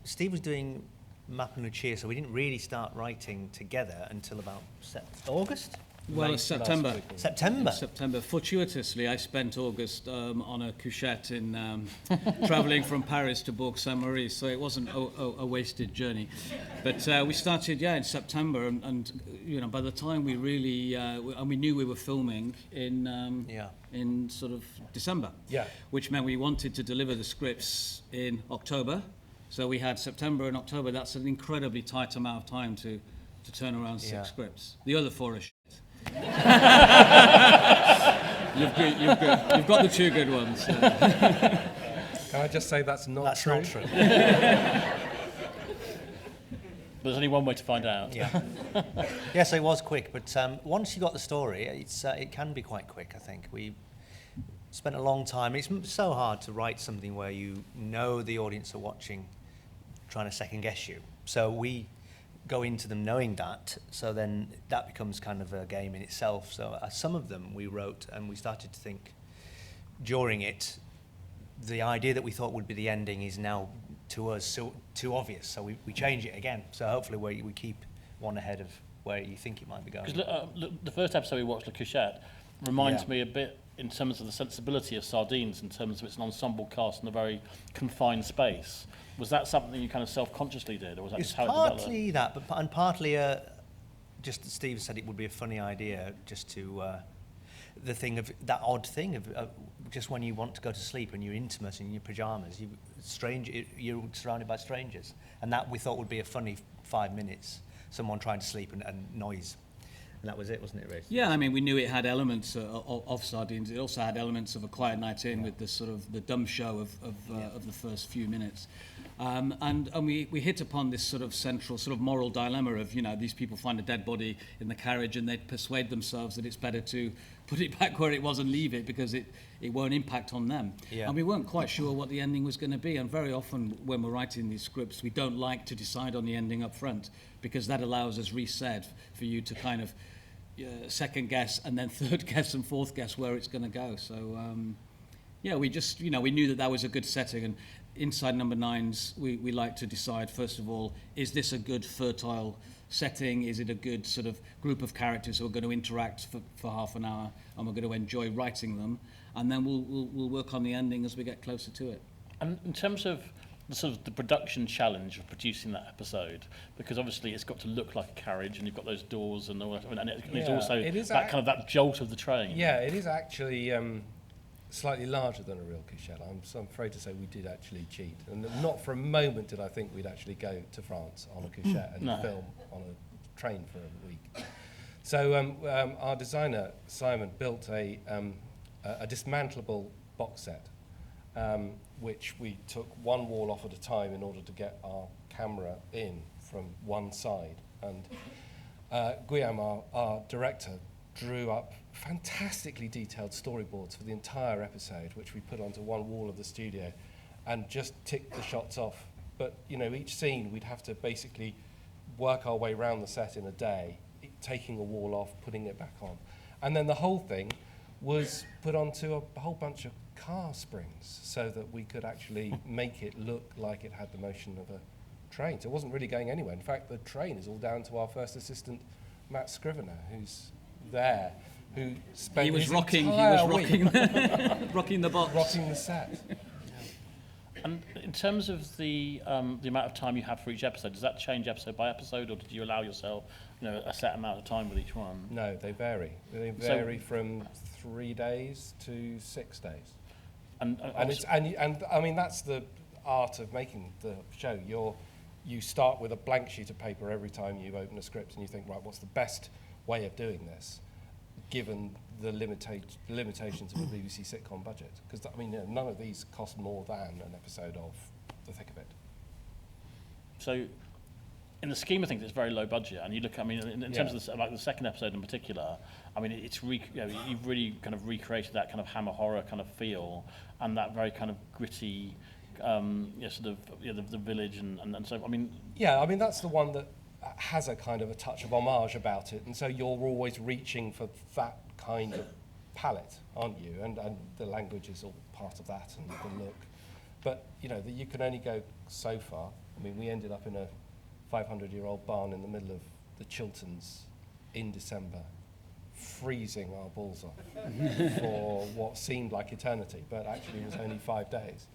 Steve was doing Map and Lucia, so we didn't really start writing together until about August? Well, September. September. In September. Fortuitously, I spent August on a couchette in travelling from Paris to Bourg-Saint-Maurice, so it wasn't a wasted journey. But we started, in September, and by the time we really, and we knew we were filming in sort of December, which meant we wanted to deliver the scripts in October. So we had September and October. That's an incredibly tight amount of time to turn around 6 scripts. The other 4 are shit. You've got the 2 good ones. Can I just say that's not true? Not true. There's only one way to find out. Yeah. Yes, it was quick, but once you got the story, it can be quite quick, I think. We spent a long time. It's so hard to write something where you know the audience are watching, trying to second guess you. So we go into them knowing that, so then that becomes kind of a game in itself. So some of them we wrote, and we started to think during it, the idea that we thought would be the ending is now to us too obvious, so we change it again. So hopefully we keep one ahead of where you think it might be going. Because the first episode we watched, Le Couchette, reminds me a bit in terms of the sensibility of Sardines, in terms of it's an ensemble cast in a very confined space. Was that something you kind of self-consciously did, or was that just how it developed? Partly that, and partly just as Steve said, it would be a funny idea just to the thing of that odd thing of just when you want to go to sleep and you're intimate in your pajamas, you're surrounded by strangers, and that we thought would be a funny 5 minutes, someone trying to sleep and noise. And that was it, wasn't it, Reece? Yeah, I mean, we knew it had elements of Sardines. It also had elements of A Quiet Night In with the sort of the dumb show of the first few minutes. And we hit upon this sort of central sort of moral dilemma of, these people find a dead body in the carriage and they persuade themselves that it's better to put it back where it was and leave it because it won't impact on them. Yeah. And we weren't quite sure what the ending was going to be. And very often when we're writing these scripts, we don't like to decide on the ending up front because that allows, as Reece said, for you to kind of second guess and then third guess and fourth guess where it's going to go. So, we just, we knew that was a good setting. And inside Number Nines, we like to decide, first of all, is this a good fertile setting? Is it a good sort of group of characters who are going to interact for half an hour and we're going to enjoy writing them? And then we'll work on the ending as we get closer to it. And in terms of the production challenge of producing that episode, because obviously it's got to look like a carriage and you've got those doors and all that, and it's also that kind of that jolt of the train. Yeah, it is actually slightly larger than a real couchette. I'm afraid to say we did actually cheat, and not for a moment did I think we'd actually go to France on a couchette and film on a train for a week. So our designer Simon built a dismantleable box set, which we took one wall off at a time in order to get our camera in from one side. And Guillaume, our director, drew up fantastically detailed storyboards for the entire episode, which we put onto one wall of the studio and just ticked the shots off. But, each scene we'd have to basically work our way around the set in a day, taking a wall off, putting it back on. And then the whole thing was put onto a whole bunch of car springs so that we could actually make it look like it had the motion of a train. So it wasn't really going anywhere. In fact, the train is all down to our first assistant, Matt Scrivener, who's there, who spent his entire week rocking the box, rocking the set. And in terms of the amount of time you have for each episode, does that change episode by episode, or did you allow yourself, a set amount of time with each one? No, they vary. They vary from 3 days to 6 days. And I mean that's the art of making the show. You start with a blank sheet of paper every time you open a script, and you think, right, what's the best way of doing this, given the limitations of a BBC sitcom budget? Because none of these cost more than an episode of The Thick of It. So, in the scheme of things, it's very low budget. And you look, in terms of the second episode in particular, it's you've really kind of recreated that kind of Hammer horror kind of feel and that very kind of gritty, the village and so that's the one that has a kind of a touch of homage about it, and so you're always reaching for that kind of palette, aren't you? And the language is all part of that, and the look. But, you know, that you can only go so far. I mean, we ended up in a 500-year-old barn in the middle of the Chilterns in December, freezing our balls off for what seemed like eternity, but actually was only 5 days.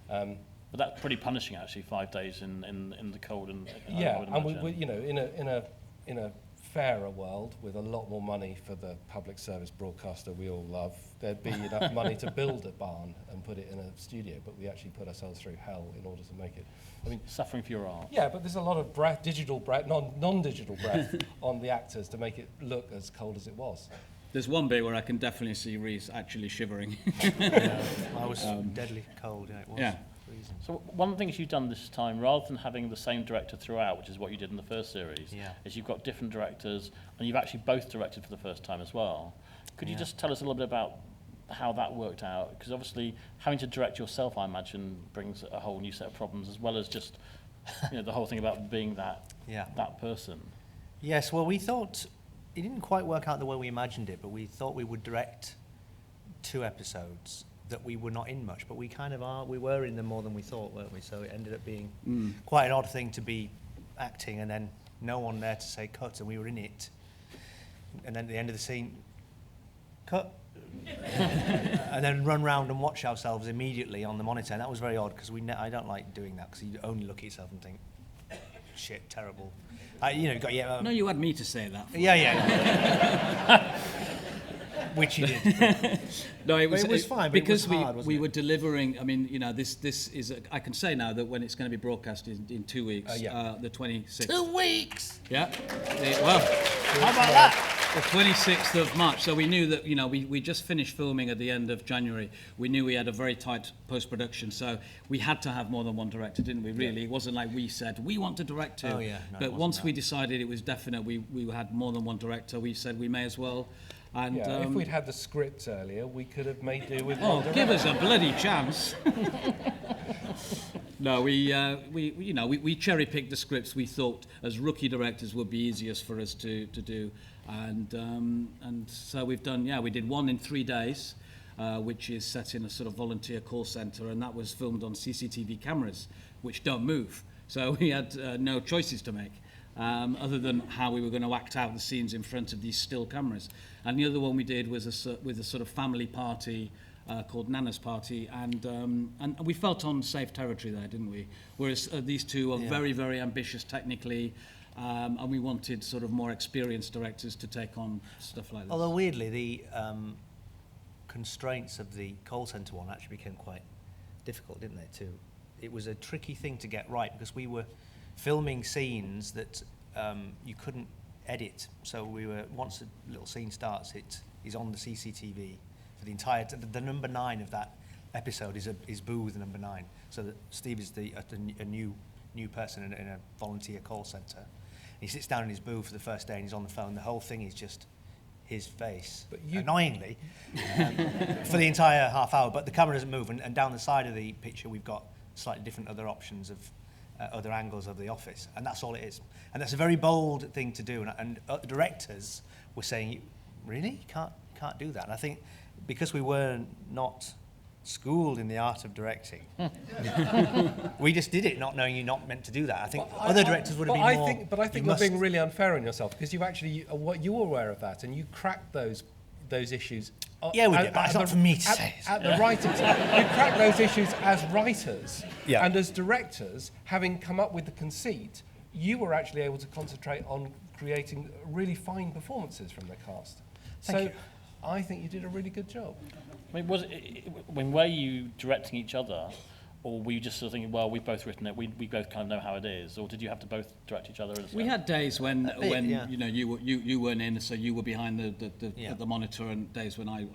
But that's pretty punishing, actually, 5 days in the cold. And Yeah, I would and imagine. we, you know, in a fairer world with a lot more money for the public service broadcaster we all love, there'd be enough money to build a barn and put it in a studio, but we actually put ourselves through hell in order to make it. I mean, Suffering for your art. yeah, but there's a lot of breath, digital breath, non-digital breath on the actors to make it look as cold as it was. There's one bit where I can definitely see Reece actually shivering. Yeah, I was deadly cold. Yeah, it was. Yeah. Freezing. So one of the things you've done this time, rather than having the same director throughout, which is what you did in the first series, is you've got different directors, and you've actually both directed for the first time as well. Could you just tell us a little bit about how that worked out? Because obviously having to direct yourself, I imagine, brings a whole new set of problems, as well as just the whole thing about being that person. Yes, well, we thought it didn't quite work out the way we imagined it, but we thought we would direct 2 episodes that we were not in much, but we kind of are. We were in them more than we thought, weren't we? So it ended up being quite an odd thing to be acting and then no one there to say cut, and we were in it. And then at the end of the scene, cut. And then run round and watch ourselves immediately on the monitor. And that was very odd because I don't like doing that, because you only look at yourself and think, shit, terrible. You know, No, you had me to say that. Yeah. Which you did. No, it was fine, but because it was hard, wasn't we it? were delivering. I mean, you know, this is. I can say now that when it's going to be broadcast in 2 weeks, the 26th. 2 weeks. Yeah. How about that? The 26th of March. So we knew that, you know, we just finished filming at the end of January. We knew we had a very tight post-production, so we had to have more than one director, didn't we, really? It wasn't like we said, we want to direct too. Oh, yeah. No, but once we decided it was definite, we had more than one director, we said we may as well. And, If we'd had the script earlier, we could have made do with one oh, director. give us a bloody chance. No, we cherry-picked the scripts we thought as rookie directors would be easiest for us to do. And so we've done, we did one in 3 days, which is set in a sort of volunteer call centre, and that was filmed on CCTV cameras, which don't move. So we had no choices to make, other than how we were going to act out the scenes in front of these still cameras. And the other one we did was with a sort of family party called Nana's Party, and we felt on safe territory there, didn't we? Whereas these two are very, very ambitious technically, and we wanted sort of more experienced directors to take on stuff like this. Although weirdly, the constraints of the call centre one actually became quite difficult, didn't they, too? It was a tricky thing to get right, because we were filming scenes that you couldn't edit. So once a little scene starts, it is on the CCTV for the entire. The number 9 of that episode is booth number 9. So that Steve is a new person in a volunteer call centre. He sits down in his booth for the first day and he's on the phone. The whole thing is just his face, annoyingly, for the entire half hour. But the camera doesn't move, and down the side of the picture we've got slightly different other options of other angles of the office, and that's all it is. And that's a very bold thing to do. And directors were saying, "Really, you can't do that." And I think because we were not schooled in the art of directing, we just did it, not knowing you're not meant to do that. I think other directors would have been more. But I think you're being really unfair on yourself, because you've actually you were aware of that, and you cracked those issues. Yeah, we did, but it's not for me to say. At the writing time, you cracked those issues as writers, and as directors, having come up with the conceit, you were actually able to concentrate on creating really fine performances from the cast. Thank you. I think you did a really good job. I mean, were you directing each other, or were you just sort of thinking, well, we've both written it, we both kind of know how it is, or did you have to both direct each other? We had days when you know you weren't in, so you were behind the monitor, and days when I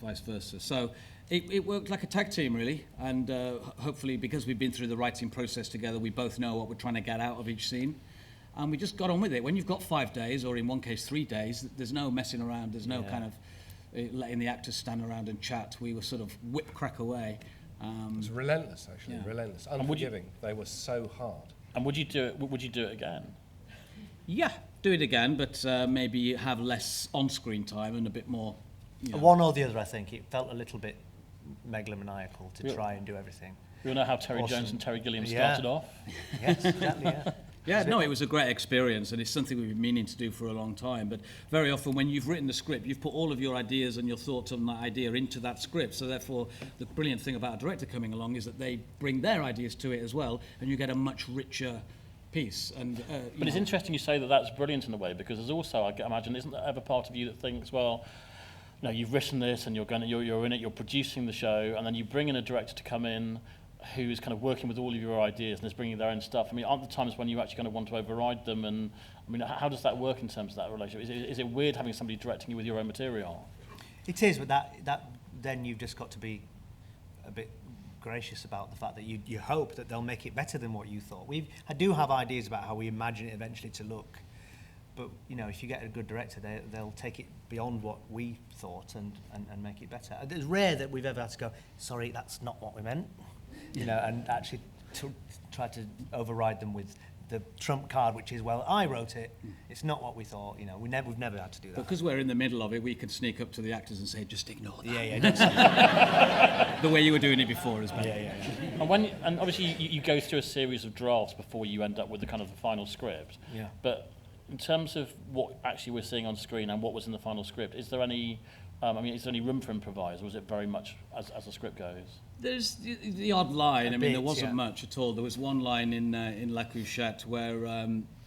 vice versa. So it worked like a tag team, really, and hopefully because we've been through the writing process together, we both know what we're trying to get out of each scene. And we just got on with it. When you've got 5 days, or in one case 3 days, there's no messing around. There's no kind of letting the actors stand around and chat. We were sort of crack away. It was relentless, actually, relentless, unforgiving. They were so hard. And would you do it again? Yeah, do it again, but maybe have less on-screen time and a bit more. One or the other, I think. It felt a little bit megalomaniacal to try and do everything. We all know how Terry Awesome. Jones and Terry Gilliam Yeah. started off. Yes, exactly, yeah. Yeah, no, it was a great experience, and it's something we've been meaning to do for a long time. But very often when you've written the script, you've put all of your ideas and your thoughts on that idea into that script. So therefore, the brilliant thing about a director coming along is that they bring their ideas to it as well, and you get a much richer piece. And But it's interesting you say that that's brilliant in a way, because there's also, I imagine, isn't there ever part of you that thinks, well, you know, you've written this and you're in it, you're producing the show, and then you bring in a director to come in who's kind of working with all of your ideas and is bringing their own stuff. I mean, aren't there times when you actually kind of want to override them? And I mean, how does that work in terms of that relationship? Is it weird having somebody directing you with your own material? It is, but that then you've just got to be a bit gracious about the fact that you hope that they'll make it better than what you thought. I do have ideas about how we imagine it eventually to look, but you know, if you get a good director, they'll take it beyond what we thought and make it better. It's rare that we've ever had to go, sorry, that's not what we meant, you know, and actually try to override them with the trump card, which is, well, I wrote it, it's not what we thought, you know, we've never had to do that. because we're in the middle of it, we can sneak up to the actors and say, just ignore that. Yeah. The way you were doing it before is better. Yeah. And obviously you go through a series of drafts before you end up with the kind of the final script. Yeah. But in terms of what actually we're seeing on screen and what was in the final script, is there any is there any room for improvise, or is it very much as the script goes? There's the odd line. I mean, there wasn't yeah. much at all. There was one line in La Couchette where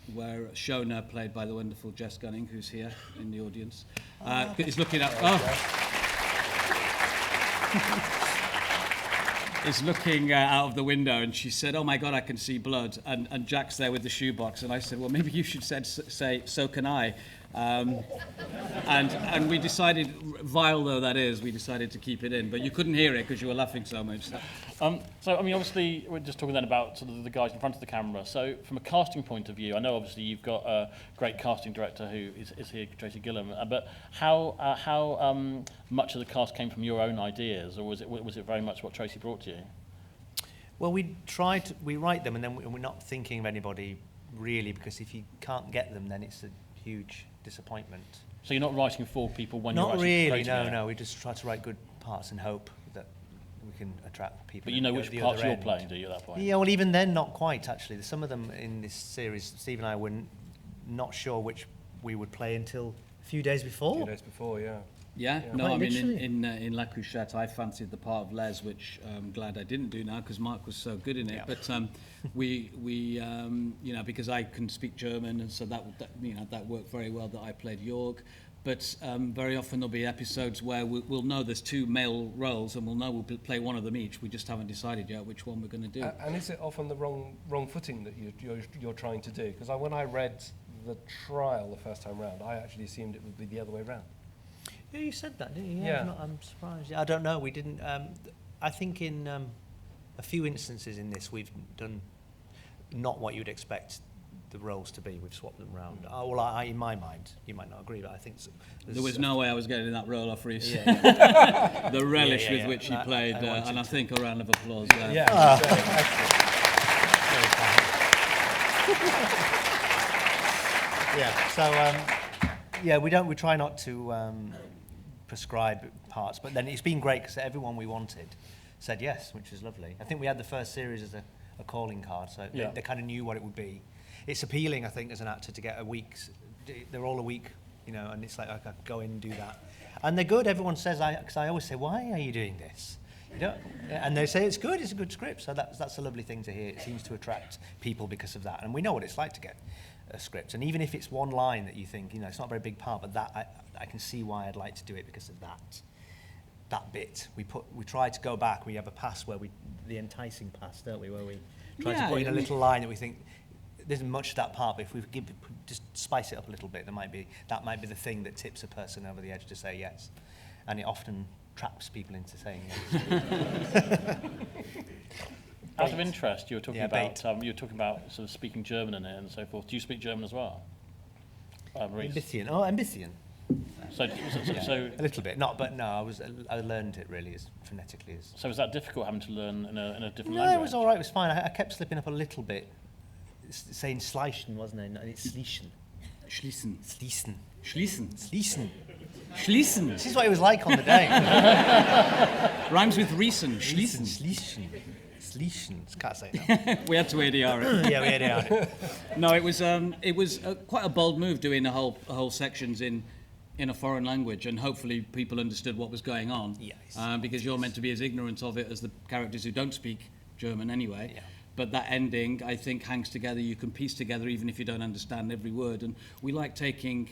Shona, played by the wonderful Jess Gunning, who's here in the audience, is looking at... is looking out of the window, and she said, "Oh my God, I can see blood." And Jack's there with the shoebox, and I said, "Well, maybe you should say so can I." And we decided, vile though that is, we decided to keep it in, but you couldn't hear it because you were laughing so much. So, I mean, obviously, we're just talking then about sort of the guys in front of the camera. So, from a casting point of view, I know obviously you've got a great casting director who is here, Tracy Gilliam. But how much of the cast came from your own ideas, or was it very much what Tracy brought to you? Well, we write them, and then we're not thinking of anybody really, because if you can't get them, then it's a huge disappointment. So you're not writing for people when you're Not actually really, creating it? no. We just try to write good parts and hope that we can attract people. But you know at which the parts other you're end. playing, do you, at that point? Yeah, well, even then, not quite, actually. Some of them in this series, Steve and I were not sure which we would play until a few days before. 2 days before, yeah. Yeah, no, Quite I mean, literally. in La Couchette, I fancied the part of Les, which I'm glad I didn't do now because Mark was so good in it. Yeah. But we you know, because I can speak German, and so that worked very well that I played Jorg. But very often there'll be episodes where we'll know there's two male roles, and we'll know we'll play one of them each. We just haven't decided yet which one we're going to do. And is it often the wrong footing that you're trying to do? Because when I read the trial the first time round, I actually assumed it would be the other way round. Yeah, you said that, didn't you? Yeah. I'm surprised. I don't know. We didn't. I think in a few instances in this, we've done not what you'd expect the roles to be. We've swapped them around. Well, in my mind, you might not agree, but I think so. There was no way I was getting that role off Reece. Yeah. The relish Yeah, with which he played, and I think a round of applause there. Yeah, excellent. Yeah. So we try not to prescribe parts, but then it's been great because everyone we wanted said yes, which is lovely. I think we had the first series as a calling card, so they kind of knew what it would be. It's appealing, I think, as an actor to get a week's. They're all a week, you know, and it's like I could go in and do that, and they're good. Everyone says, because I always say, why are you doing this? You know, and they say it's good. It's a good script, so that's a lovely thing to hear. It seems to attract people because of that, and we know what it's like to get a script. And even if it's one line that you think, you know, it's not a very big part, but that I can see why I'd like to do it because of that bit. We try to go back. We have a pass where the enticing pass, don't we? Where we try to put in a little line that we think there isn't much to that part, but if we just spice it up a little bit, that might be the thing that tips a person over the edge to say yes, and it often traps people into saying yes. Out of interest, you were talking about bait. sort of speaking German in it and so forth. Do you speak German as well? Reece? Ein bisschen. So A little bit, but I learned it really as phonetically as. So was that difficult having to learn in a different No, language? it was all right. It was fine. I kept slipping up a little bit. It's saying Schleichen, wasn't it? And it's Schleichen. Schließen. Schließen. Schließen. Schließen. Schließen. This is what it was like on the day. Rhymes with Riesen. Schließen. Schließen. Schließen. Translations. Can't say that. We had to ADR it. Yeah, we had it. No, it was quite a bold move doing a whole sections in a foreign language, and hopefully people understood what was going on. Yes. Because you're meant to be as ignorant of it as the characters who don't speak German anyway. Yeah. But that ending, I think, hangs together. You can piece together even if you don't understand every word. And we like taking,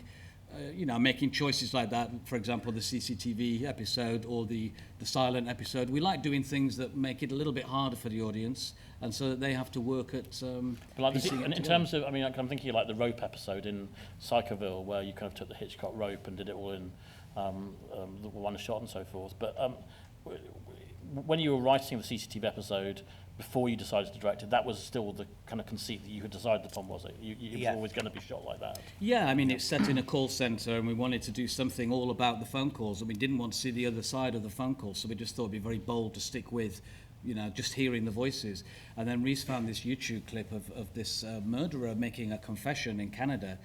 making choices like that. For example, the CCTV episode or the silent episode. We like doing things that make it a little bit harder for the audience, and so that they have to work at. But like in terms of, I mean, I'm thinking like the rope episode in Psychoville, where you kind of took the Hitchcock rope and did it all in the one shot and so forth. But when you were writing the CCTV episode, before you decided to direct it, that was still the kind of conceit that you had decided upon, was it? It was always going to be shot like that. Yeah, I mean, it's set in a call centre, and we wanted to do something all about the phone calls, and we didn't want to see the other side of the phone call, so we just thought it'd be very bold to stick with, just hearing the voices. And then Reece found this YouTube clip of this murderer making a confession in Canada,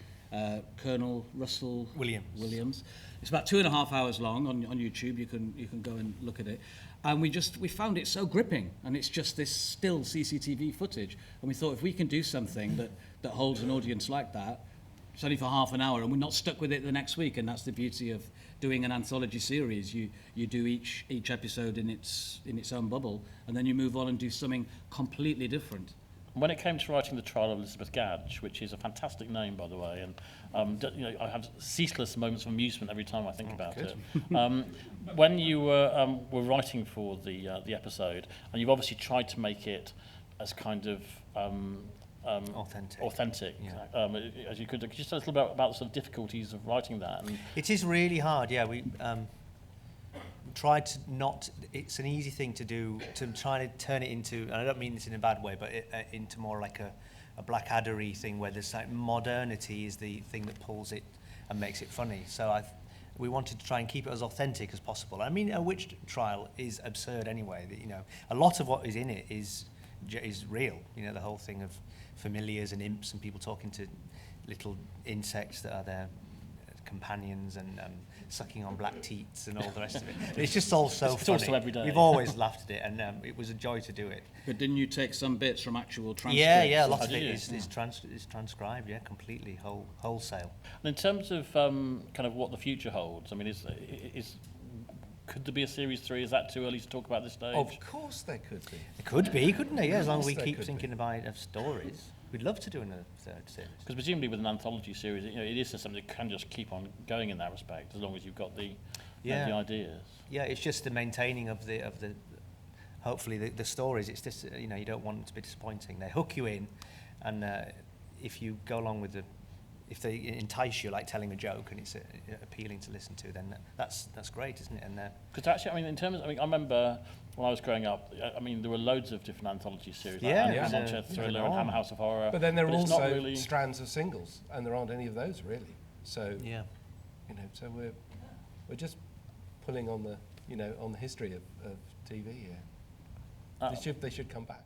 Colonel Russell Williams. It's about 2.5 hours long on YouTube. You can go and look at it. And we found it so gripping, and it's just this still CCTV footage. And we thought, if we can do something that holds an audience like that, it's only for half an hour, and we're not stuck with it the next week. And that's the beauty of doing an anthology series. You do each episode in its own bubble, and then you move on and do something completely different. When it came to writing The Trial of Elizabeth Gadge, which is a fantastic name, by the way, and I have ceaseless moments of amusement every time I think about it. When you were writing for the episode, and you've obviously tried to make it as kind of authentic, as you could you just tell us a little bit about the sort of difficulties of writing that? And it is really hard. Yeah, we tried to not. It's an easy thing to do, to try to turn it into, and I don't mean this in a bad way, but into more like a Blackadder-y thing where there's like modernity is the thing that pulls it and makes it funny. So we wanted to try and keep it as authentic as possible. I mean, a witch trial is absurd anyway. A lot of what is in it is real. The whole thing of familiars and imps and people talking to little insects that are their companions and sucking on black teats and all the rest of it. It's just all so it's funny. Also every day. We've always laughed at it, and it was a joy to do it. But didn't you take some bits from actual transcripts? Yeah, a lot of it is transcribed, completely, wholesale. And in terms of kind of what the future holds, I mean, could there be a series 3? Is that too early to talk about this stage? Of course there could be. It could be, couldn't it? Yeah, as long as we keep thinking about stories. We'd love to do another third series. Because presumably with an anthology series, it is just something that can just keep on going in that respect, as long as you've got the ideas. Yeah, it's just the maintaining of the hopefully the stories. It's just you don't want them to be disappointing. They hook you in, and if you go along with if they entice you like telling a joke and it's appealing to listen to, then that's great, isn't it? And because actually, I mean, I remember when I was growing up, I mean, there were loads of different anthology series, like Manchester Thriller and Hammer House of Horror. But then there are also strands of singles, and there aren't any of those really. So so we're just pulling on the on the history of TV here. They should come back.